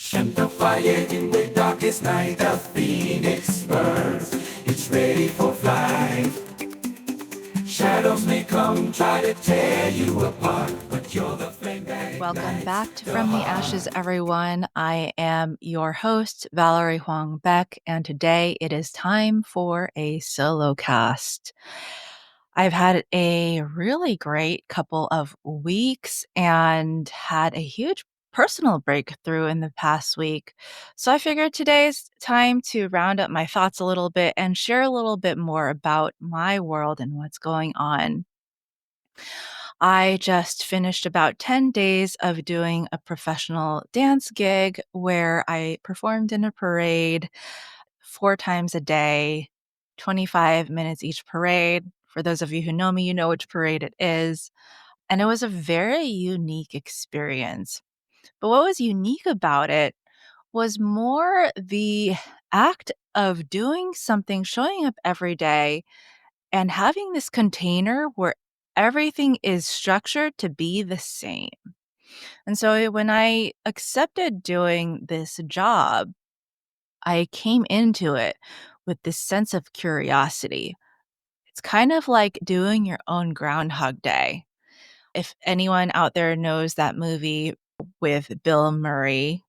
Shine the fire in the darkest night. The phoenix burns. It's ready for flight. Shadows may come, try to tear you apart, but you're the flame that Welcome ignites back to the From the heart. Ashes, everyone. I am your host, Valerie Huang Beck, and today it is time for a solo cast. I've had a really great couple of weeks and had a huge personal breakthrough in the past week. So I figured today's time to round up my thoughts a little bit and share a little bit more about my world and what's going on. I just finished about 10 days of doing a professional dance gig where I performed in a parade 4 times a day, 25 minutes each parade. For those of you who know me, you know which parade it is. And it was a very unique experience. But what was unique about it was more the act of doing something, showing up every day, and having this container where everything is structured to be the same. And so when I accepted doing this job, I came into it with this sense of curiosity. It's kind of like doing your own Groundhog Day. If anyone out there knows that movie with Bill Murray,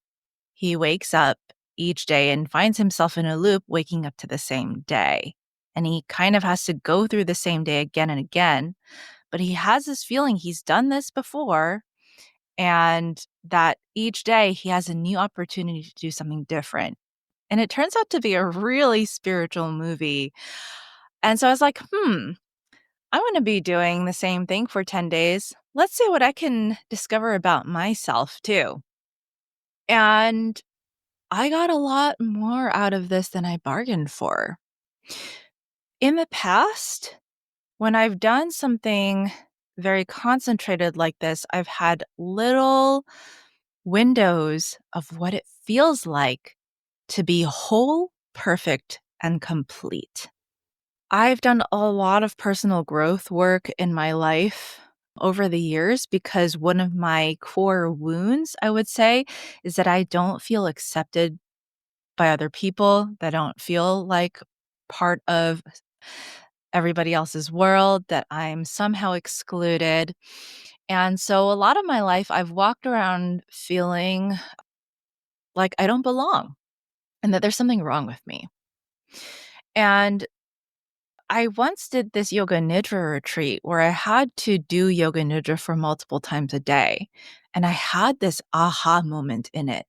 he wakes up each day and finds himself in a loop, waking up to the same day. And he kind of has to go through the same day again and again. But he has this feeling he's done this before and that each day he has a new opportunity to do something different. And it turns out to be a really spiritual movie. And so I was like, I want to be doing the same thing for 10 days. Let's see what I can discover about myself too. And I got a lot more out of this than I bargained for. In the past, when I've done something very concentrated like this, I've had little windows of what it feels like to be whole, perfect, and complete. I've done a lot of personal growth work in my life over the years because one of my core wounds, I would say, is that I don't feel accepted by other people, that I don't feel like part of everybody else's world, that I'm somehow excluded. And so a lot of my life, I've walked around feeling like I don't belong and that there's something wrong with me. And I once did this yoga nidra retreat where I had to do yoga nidra for multiple times a day. And I had this aha moment in it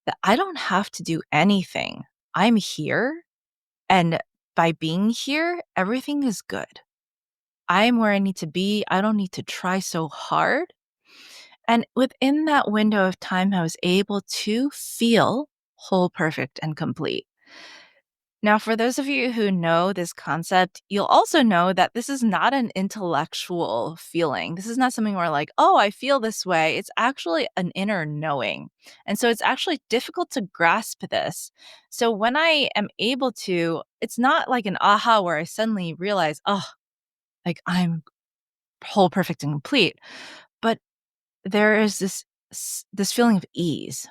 that I don't have to do anything. I'm here. And by being here, everything is good. I'm where I need to be. I don't need to try so hard. And within that window of time, I was able to feel whole, perfect, and complete. Now, for those of you who know this concept, you'll also know that this is not an intellectual feeling. This is not something where, like, oh, I feel this way. It's actually an inner knowing. And so it's actually difficult to grasp this. So when I am able to, it's not like an aha where I suddenly realize, oh, like I'm whole, perfect, and complete. But there is this feeling of ease.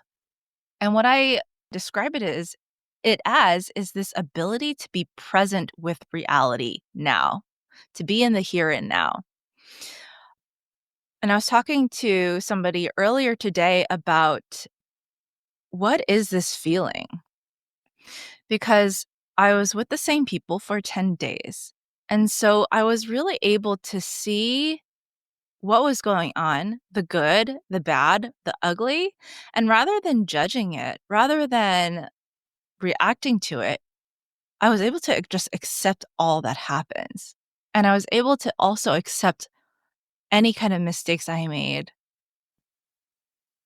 And what I describe it as is this ability to be present with reality now, to be in the here and now. And I was talking to somebody earlier today about what is this feeling? Because I was with the same people for 10 days. And so I was really able to see what was going on, the good, the bad, the ugly. And rather than judging it, rather than reacting to it, I was able to just accept all that happens. And I was able to also accept any kind of mistakes I made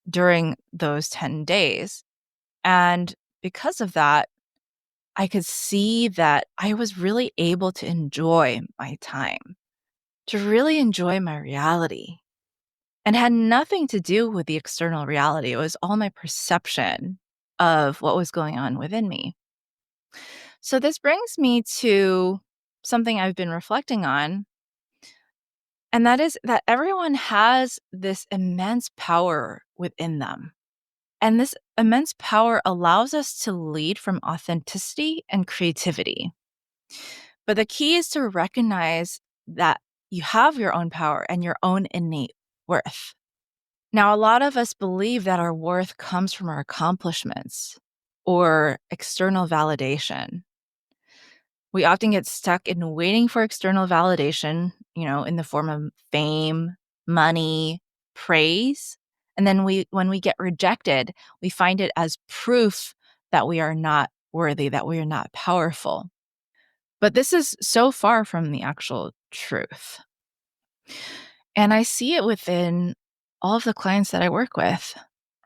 during those 10 days. And because of that, I could see that I was really able to enjoy my time, to really enjoy my reality, and had nothing to do with the external reality. It was all my perception of what was going on within me. So, this brings me to something I've been reflecting on. And that is that everyone has this immense power within them. And this immense power allows us to lead from authenticity and creativity. But the key is to recognize that you have your own power and your own innate worth. Now, a lot of us believe that our worth comes from our accomplishments or external validation. We often get stuck in waiting for external validation, in the form of fame, money, praise. And then when we get rejected, we find it as proof that we are not worthy, that we are not powerful. But this is so far from the actual truth. And I see it within all of the clients that I work with,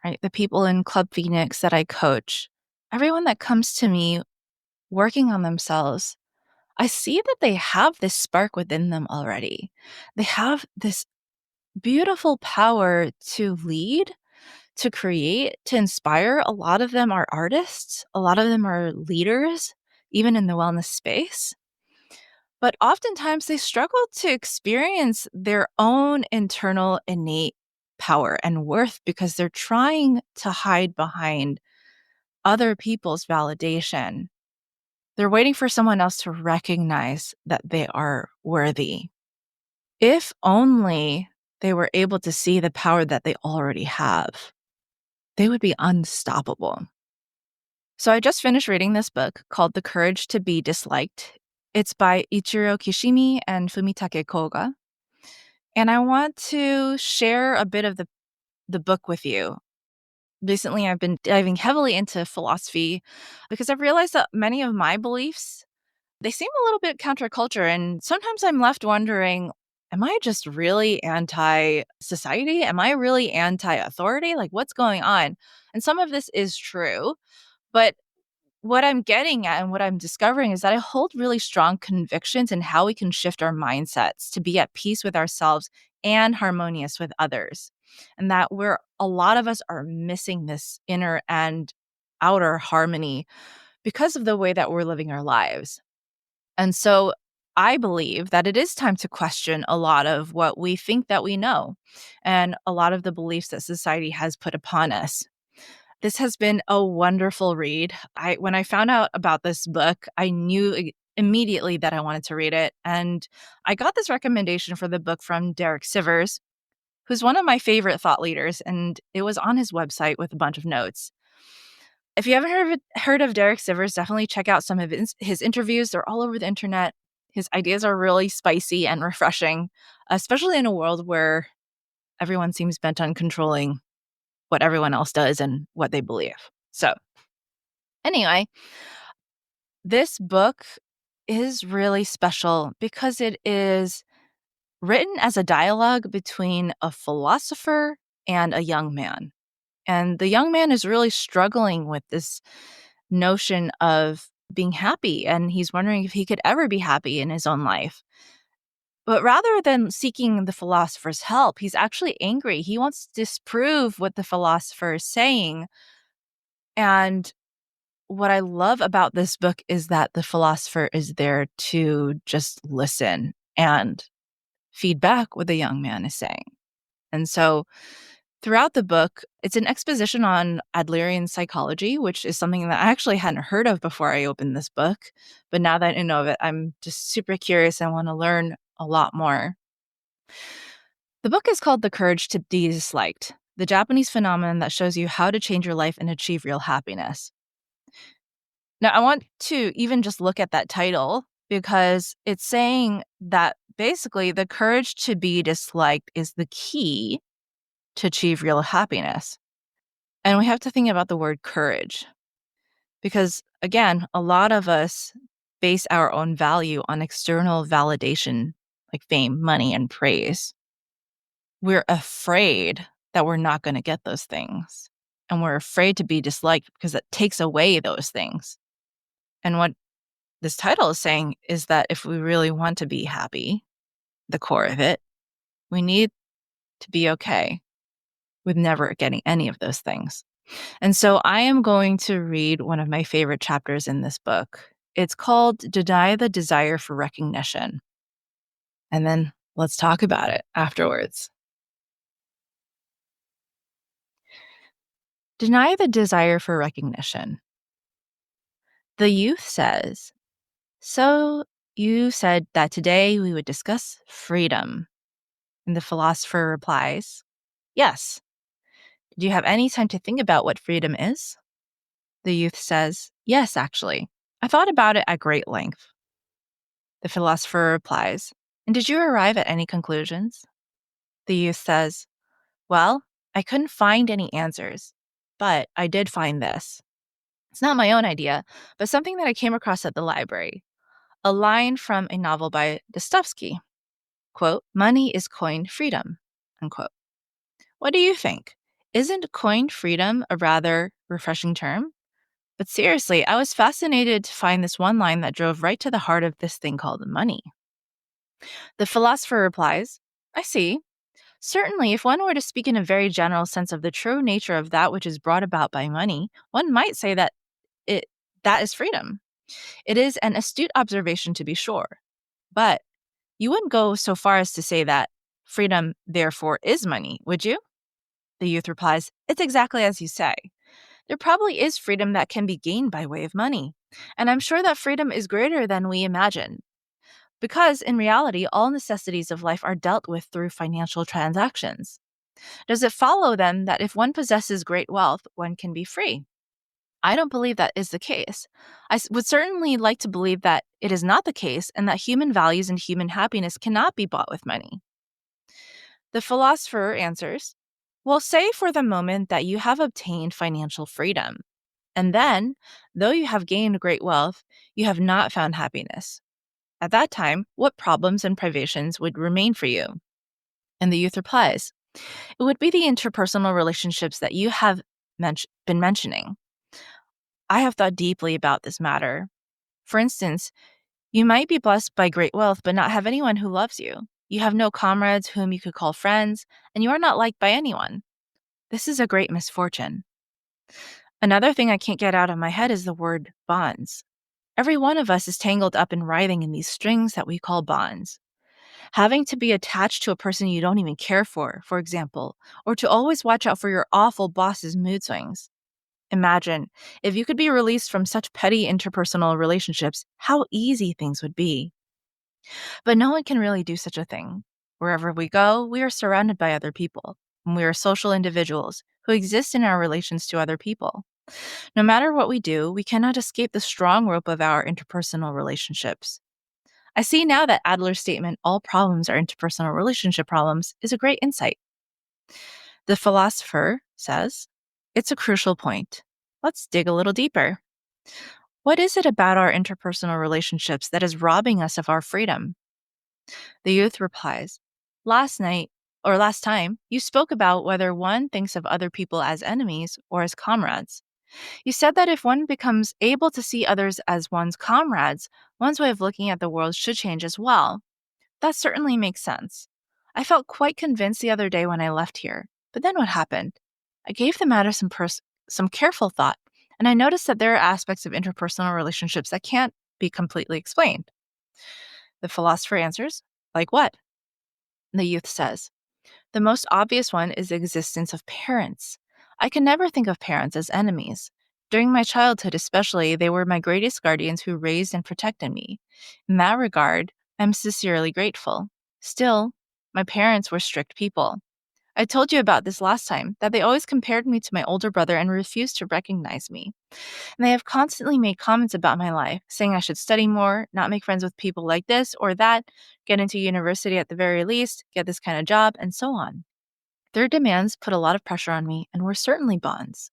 right? The people in Club Phoenix that I coach, everyone that comes to me working on themselves, I see that they have this spark within them already. They have this beautiful power to lead, to create, to inspire. A lot of them are artists, a lot of them are leaders, even in the wellness space. But oftentimes they struggle to experience their own internal innate power and worth because they're trying to hide behind other people's validation. They're waiting for someone else to recognize that they are worthy. If only they were able to see the power that they already have, they would be unstoppable. So I just finished reading this book called The Courage to Be Disliked. It's by Ichiro Kishimi and Fumitake Koga. And I want to share a bit of the book with you. Recently, I've been diving heavily into philosophy because I've realized that many of my beliefs, they seem a little bit counterculture. And sometimes I'm left wondering, am I just really anti-society? Am I really anti-authority? Like, what's going on? And some of this is true. But what I'm getting at and what I'm discovering is that I hold really strong convictions in how we can shift our mindsets to be at peace with ourselves and harmonious with others. And that a lot of us are missing this inner and outer harmony because of the way that we're living our lives. And so I believe that it is time to question a lot of what we think that we know and a lot of the beliefs that society has put upon us. This has been a wonderful read. When I found out about this book, I knew immediately that I wanted to read it. And I got this recommendation for the book from Derek Sivers, who's one of my favorite thought leaders, and it was on his website with a bunch of notes. If you haven't heard of Derek Sivers, definitely check out some of his interviews. They're all over the internet. His ideas are really spicy and refreshing, especially in a world where everyone seems bent on controlling what everyone else does and what they believe. So, anyway, this book is really special because it is written as a dialogue between a philosopher and a young man. And the young man is really struggling with this notion of being happy, and he's wondering if he could ever be happy in his own life. But rather than seeking the philosopher's help, he's actually angry. He wants to disprove what the philosopher is saying. And what I love about this book is that the philosopher is there to just listen and feedback what the young man is saying. And so throughout the book, it's an exposition on Adlerian psychology, which is something that I actually hadn't heard of before I opened this book. But now that I know of it, I'm just super curious and want to learn a lot more. The book is called The Courage to Be Disliked, the Japanese phenomenon that shows you how to change your life and achieve real happiness. Now, I want to even just look at that title because it's saying that basically the courage to be disliked is the key to achieve real happiness. And we have to think about the word courage because, again, a lot of us base our own value on external validation like fame, money, and praise. We're afraid that we're not going to get those things. And we're afraid to be disliked because it takes away those things. And what this title is saying is that if we really want to be happy, the core of it, we need to be okay with never getting any of those things. And so I am going to read one of my favorite chapters in this book. It's called Deny the Desire for Recognition. And then let's talk about it afterwards. Deny the desire for recognition. The youth says, "So you said that today we would discuss freedom." And the philosopher replies, "Yes. Did you have any time to think about what freedom is?" The youth says, "Yes, actually. I thought about it at great length." The philosopher replies, "And did you arrive at any conclusions?" The youth says, "Well, I couldn't find any answers, but I did find this. It's not my own idea, but something that I came across at the library. A line from a novel by Dostoevsky. Quote, 'Money is coined freedom.' Unquote. What do you think? Isn't coined freedom a rather refreshing term? But seriously, I was fascinated to find this one line that drove right to the heart of this thing called money." The philosopher replies, "I see. Certainly, if one were to speak in a very general sense of the true nature of that which is brought about by money, one might say that it that is freedom. It is an astute observation to be sure. But you wouldn't go so far as to say that freedom, therefore, is money, would you?" The youth replies, "It's exactly as you say. There probably is freedom that can be gained by way of money. And I'm sure that freedom is greater than we imagine. Because in reality, all necessities of life are dealt with through financial transactions. Does it follow then that if one possesses great wealth, one can be free? I don't believe that is the case. Would certainly like to believe that it is not the case and that human values and human happiness cannot be bought with money." The philosopher answers, "Well, say for the moment that you have obtained financial freedom. And then, though you have gained great wealth, you have not found happiness. At that time, what problems and privations would remain for you?" And the youth replies, "It would be the interpersonal relationships that you have been mentioning. I have thought deeply about this matter. For instance, you might be blessed by great wealth, but not have anyone who loves you. You have no comrades whom you could call friends, and you are not liked by anyone. This is a great misfortune. Another thing I can't get out of my head is the word bonds. Every one of us is tangled up and writhing in these strings that we call bonds. Having to be attached to a person you don't even care for example, or to always watch out for your awful boss's mood swings. Imagine, if you could be released from such petty interpersonal relationships, how easy things would be. But no one can really do such a thing. Wherever we go, we are surrounded by other people, and we are social individuals who exist in our relations to other people. No matter what we do, we cannot escape the strong rope of our interpersonal relationships. I see now that Adler's statement, 'all problems are interpersonal relationship problems,' is a great insight." The philosopher says, "It's a crucial point. Let's dig a little deeper. What is it about our interpersonal relationships that is robbing us of our freedom?" The youth replies, Last time, you spoke about whether one thinks of other people as enemies or as comrades. You said that if one becomes able to see others as one's comrades, one's way of looking at the world should change as well. That certainly makes sense. I felt quite convinced the other day when I left here. But then what happened? I gave the matter some careful thought, and I noticed that there are aspects of interpersonal relationships that can't be completely explained. The philosopher answers, "Like what?" The youth says, "The most obvious one is the existence of parents. I can never think of parents as enemies. During my childhood, especially, they were my greatest guardians who raised and protected me. In that regard, I'm sincerely grateful. Still, my parents were strict people. I told you about this last time, that they always compared me to my older brother and refused to recognize me. And they have constantly made comments about my life, saying I should study more, not make friends with people like this or that, get into university at the very least, get this kind of job, and so on. Their demands put a lot of pressure on me and were certainly bonds."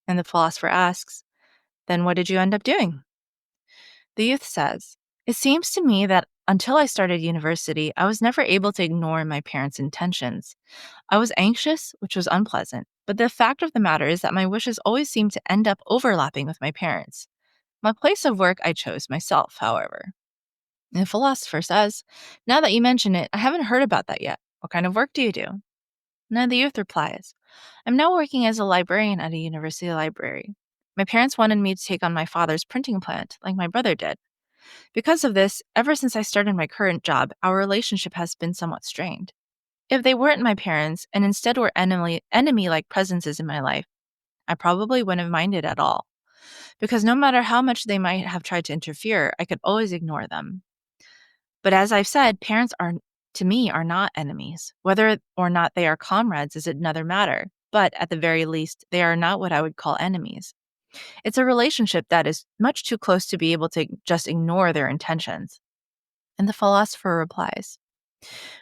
And the philosopher asks, "Then what did you end up doing?" The youth says, "It seems to me that until I started university, I was never able to ignore my parents' intentions. I was anxious, which was unpleasant, but the fact of the matter is that my wishes always seemed to end up overlapping with my parents'. My place of work I chose myself, however." And the philosopher says, "Now that you mention it, I haven't heard about that yet. What kind of work do you do?" Now the youth replies, "I'm now working as a librarian at a university library. My parents wanted me to take on my father's printing plant, like my brother did. Because of this, ever since I started my current job, our relationship has been somewhat strained. If they weren't my parents, and instead were enemy-like presences in my life, I probably wouldn't have minded at all. Because no matter how much they might have tried to interfere, I could always ignore them. But as I've said, parents are, to me, are not enemies. Whether or not they are comrades is another matter. But at the very least, they are not what I would call enemies. It's a relationship that is much too close to be able to just ignore their intentions. And the philosopher replies,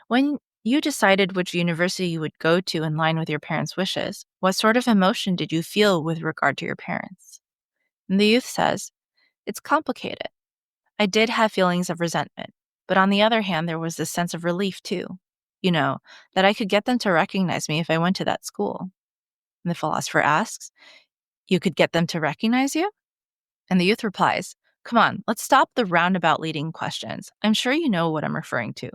when you decided which university you would go to in line with your parents' wishes, what sort of emotion did you feel with regard to your parents? And the youth says, it's complicated. I did have feelings of resentment, but on the other hand, there was this sense of relief too. That I could get them to recognize me if I went to that school. And the philosopher asks, you could get them to recognize you? And the youth replies, come on, let's stop the roundabout leading questions. I'm sure you know what I'm referring to.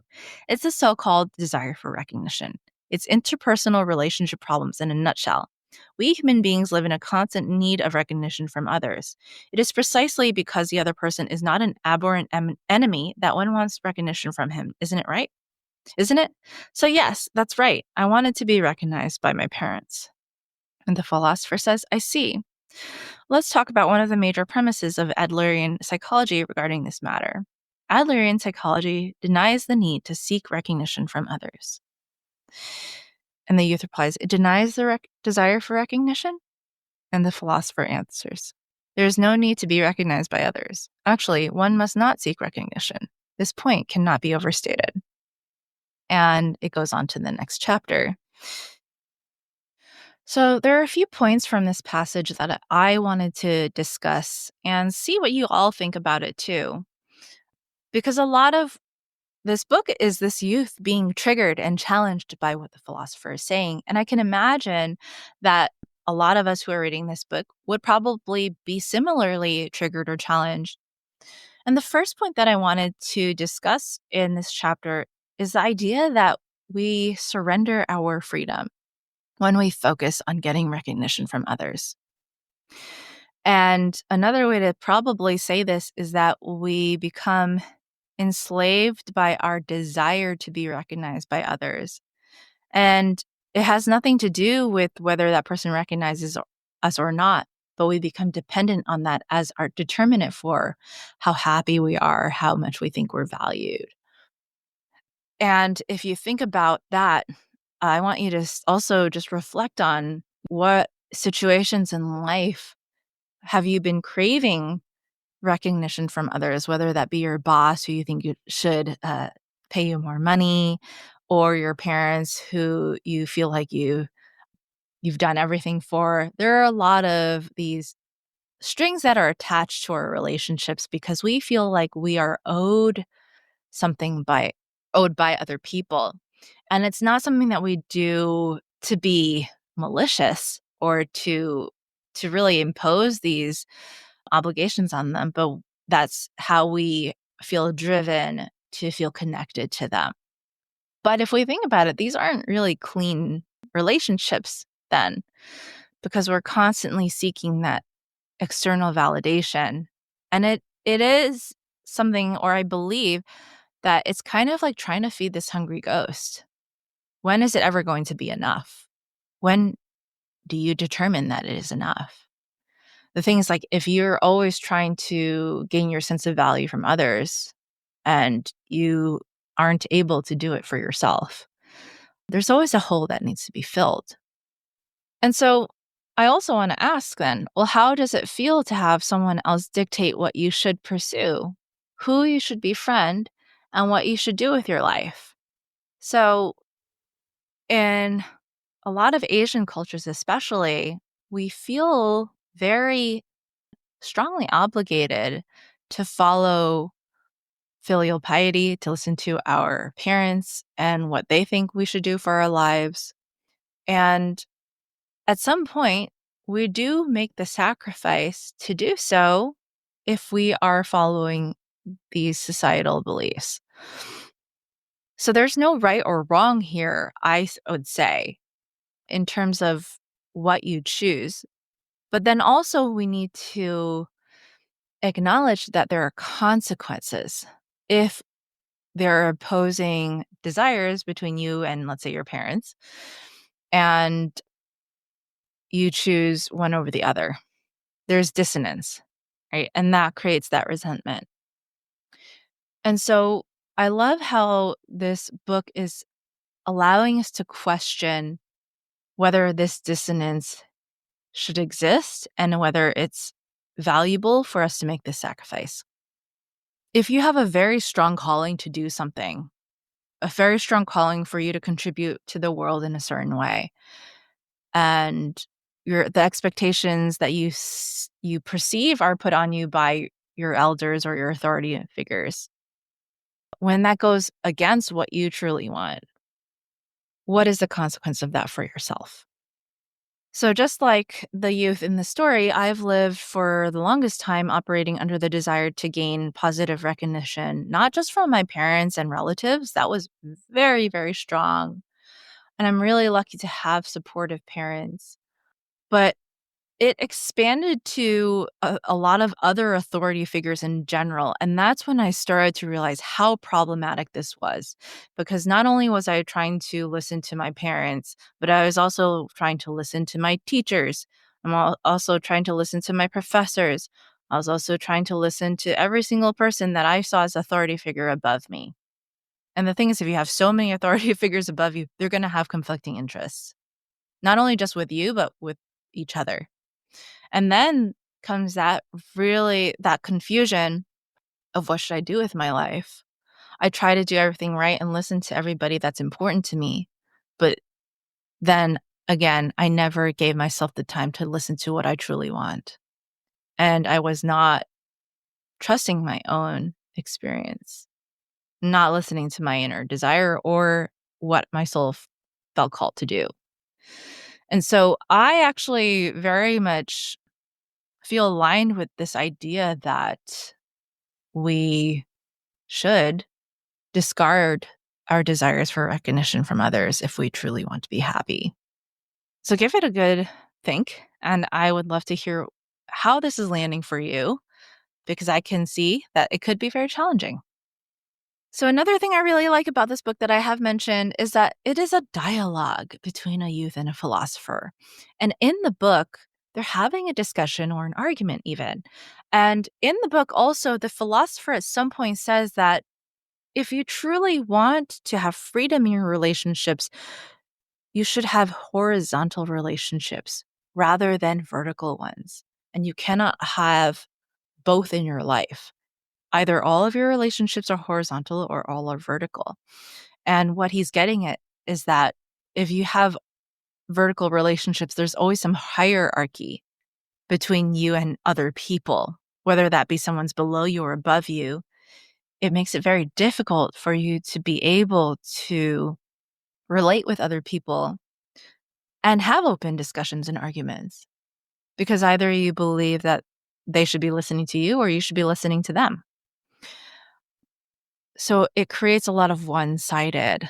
It's the so called desire for recognition. It's interpersonal relationship problems in a nutshell. We human beings live in a constant need of recognition from others. It is precisely because the other person is not an abhorrent enemy that one wants recognition from him, isn't it right? Isn't it? So, yes, that's right. I wanted to be recognized by my parents. And the philosopher says, I see. Let's talk about one of the major premises of Adlerian psychology regarding this matter. Adlerian psychology denies the need to seek recognition from others. And the youth replies, it denies the desire for recognition? And the philosopher answers, there is no need to be recognized by others. Actually, one must not seek recognition. This point cannot be overstated. And it goes on to the next chapter. So, there are a few points from this passage that I wanted to discuss and see what you all think about it too. Because a lot of this book is this youth being triggered and challenged by what the philosopher is saying. And I can imagine that a lot of us who are reading this book would probably be similarly triggered or challenged. And the first point that I wanted to discuss in this chapter is the idea that we surrender our freedom when we focus on getting recognition from others. And another way to probably say this is that we become enslaved by our desire to be recognized by others. And it has nothing to do with whether that person recognizes us or not, but we become dependent on that as our determinant for how happy we are, how much we think we're valued. And if you think about that, I want you to also just reflect on what situations in life have you been craving recognition from others, whether that be your boss who you think you should pay you more money, or your parents who you feel like you've done everything for. There are a lot of these strings that are attached to our relationships because we feel like we are something owed by other people. And it's not something that we do to be malicious or to really impose these obligations on them, but that's how we feel driven to feel connected to them. But if we think about it, these aren't really clean relationships then, because we're constantly seeking that external validation. And it is something, or I believe that it's kind of like trying to feed this hungry ghost. When is it ever going to be enough? When do you determine that it is enough? The thing is, like, if you're always trying to gain your sense of value from others and you aren't able to do it for yourself, there's always a hole that needs to be filled. And so I also want to ask then, well, how does it feel to have someone else dictate what you should pursue, who you should befriend, and what you should do with your life? So, in a lot of Asian cultures, especially, we feel very strongly obligated to follow filial piety, to listen to our parents and what they think we should do for our lives. And at some point, we do make the sacrifice to do so if we are following these societal beliefs. So there's no right or wrong here, would say, in terms of what you choose. But then also, we need to acknowledge that there are consequences if there are opposing desires between you and, let's say, your parents. And you choose one over the other. There's dissonance, right? And that creates that resentment. And so I love how this book is allowing us to question whether this dissonance should exist and whether it's valuable for us to make this sacrifice. If you have a very strong calling to do something, a very strong calling for you to contribute to the world in a certain way, and the expectations that you perceive are put on you by your elders or your authority figures, when that goes against what you truly want, what is the consequence of that for yourself? So, just like the youth in the story, I've lived for the longest time operating under the desire to gain positive recognition, not just from my parents and relatives. That was very, very strong. And I'm really lucky to have supportive parents. But it expanded to a lot of other authority figures in general, and that's when I started to realize how problematic this was, because not only was I trying to listen to my parents, but I was also trying to listen to my teachers. Also trying to listen to my professors. I was also trying to listen to every single person that I saw as authority figure above me. And the thing is, if you have so many authority figures above you, they're going to have conflicting interests, not only just with you, but with each other. And then comes that confusion of what should I do with my life? I try to do everything right and listen to everybody that's important to me. But then again, I never gave myself the time to listen to what I truly want. And I was not trusting my own experience, not listening to my inner desire or what my soul felt called to do. And so I actually very much feel aligned with this idea that we should discard our desires for recognition from others if we truly want to be happy. So give it a good think, and I would love to hear how this is landing for you, because I can see that it could be very challenging. So another thing I really like about this book that I have mentioned is that it is a dialogue between a youth and a philosopher. And in the book, they're having a discussion or an argument even. And in the book also, the philosopher at some point says that if you truly want to have freedom in your relationships, you should have horizontal relationships rather than vertical ones. And you cannot have both in your life. Either all of your relationships are horizontal or all are vertical. And what he's getting at is that if you have vertical relationships, there's always some hierarchy between you and other people, whether that be someone's below you or above you. It makes it very difficult for you to be able to relate with other people and have open discussions and arguments, because either you believe that they should be listening to you or you should be listening to them. So it creates a lot of one-sided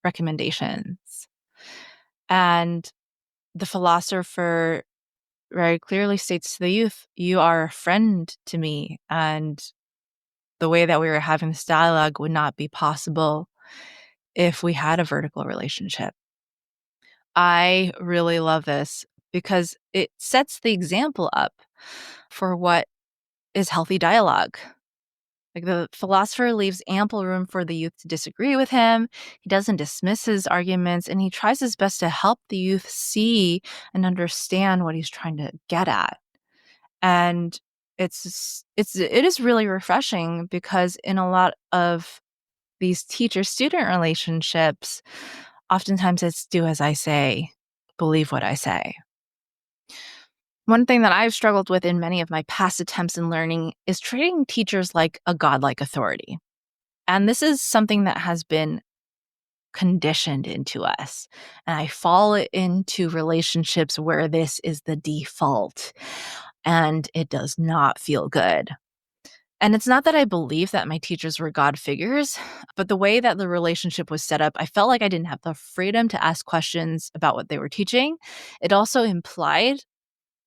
recommendations. And the philosopher very clearly states to the youth, you are a friend to me. And the way that we were having this dialogue would not be possible if we had a vertical relationship. I really love this because it sets the example up for what is healthy dialogue. Like, the philosopher leaves ample room for the youth to disagree with him. He doesn't dismiss his arguments, and he tries his best to help the youth see and understand what he's trying to get at. And it is really refreshing, because in a lot of these teacher-student relationships, oftentimes it's do as I say, believe what I say. One thing that I've struggled with in many of my past attempts in learning is treating teachers like a godlike authority. And this is something that has been conditioned into us. And I fall into relationships where this is the default, and it does not feel good. And it's not that I believe that my teachers were God figures, but the way that the relationship was set up, I felt like I didn't have the freedom to ask questions about what they were teaching. It also implied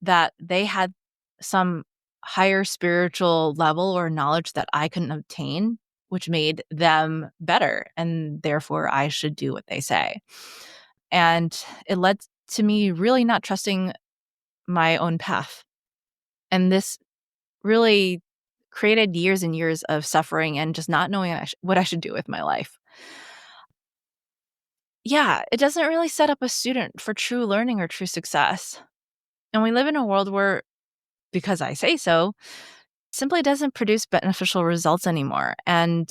that they had some higher spiritual level or knowledge that I couldn't obtain, which made them better, and therefore I should do what they say. And it led to me really not trusting my own path. And this really created years and years of suffering and just not knowing what I should do with my life. Yeah, it doesn't really set up a student for true learning or true success. And we live in a world where, because I say so, simply doesn't produce beneficial results anymore. And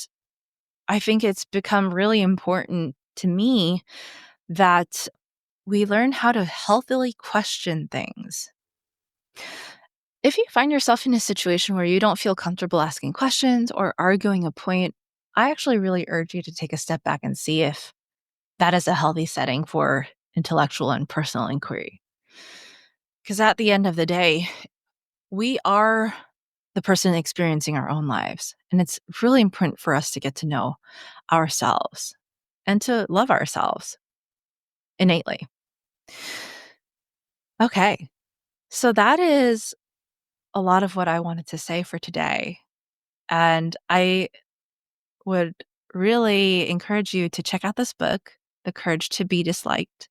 I think it's become really important to me that we learn how to healthily question things. If you find yourself in a situation where you don't feel comfortable asking questions or arguing a point, I actually really urge you to take a step back and see if that is a healthy setting for intellectual and personal inquiry. Because at the end of the day, we are the person experiencing our own lives. And it's really important for us to get to know ourselves and to love ourselves innately. Okay, so that is a lot of what I wanted to say for today. And I would really encourage you to check out this book, The Courage to Be Disliked.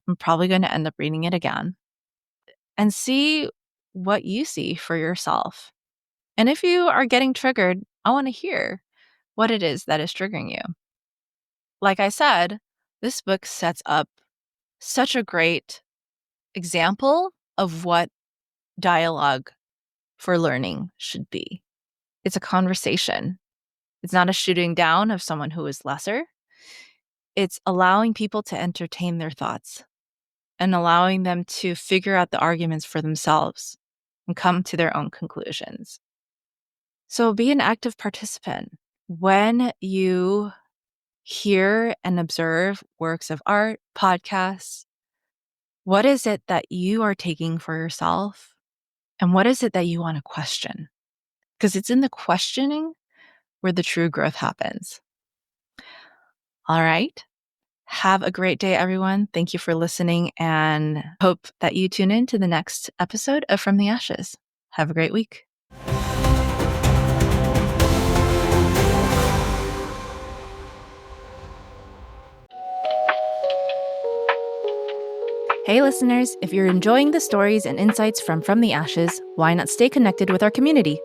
I'm probably going to end up reading it again and see what you see for yourself. And if you are getting triggered, I want to hear what it is that is triggering you. Like I said, this book sets up such a great example of what dialogue for learning should be. It's a conversation. It's not a shooting down of someone who is lesser. It's allowing people to entertain their thoughts and allowing them to figure out the arguments for themselves and come to their own conclusions. So be an active participant. When you hear and observe works of art, podcasts, what is it that you are taking for yourself? And what is it that you want to question? Because it's in the questioning where the true growth happens. All right. Have a great day, everyone. Thank you for listening and hope that you tune in to the next episode of From the Ashes. Have a great week. Hey, listeners, if you're enjoying the stories and insights from the Ashes, why not stay connected with our community?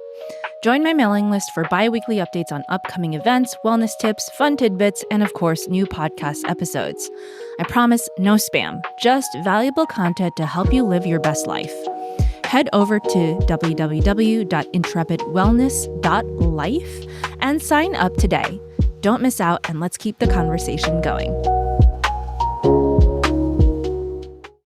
Join my mailing list for bi-weekly updates on upcoming events, wellness tips, fun tidbits, and of course, new podcast episodes. I promise no spam, just valuable content to help you live your best life. Head over to www.intrepidwellness.life and sign up today. Don't miss out, and let's keep the conversation going.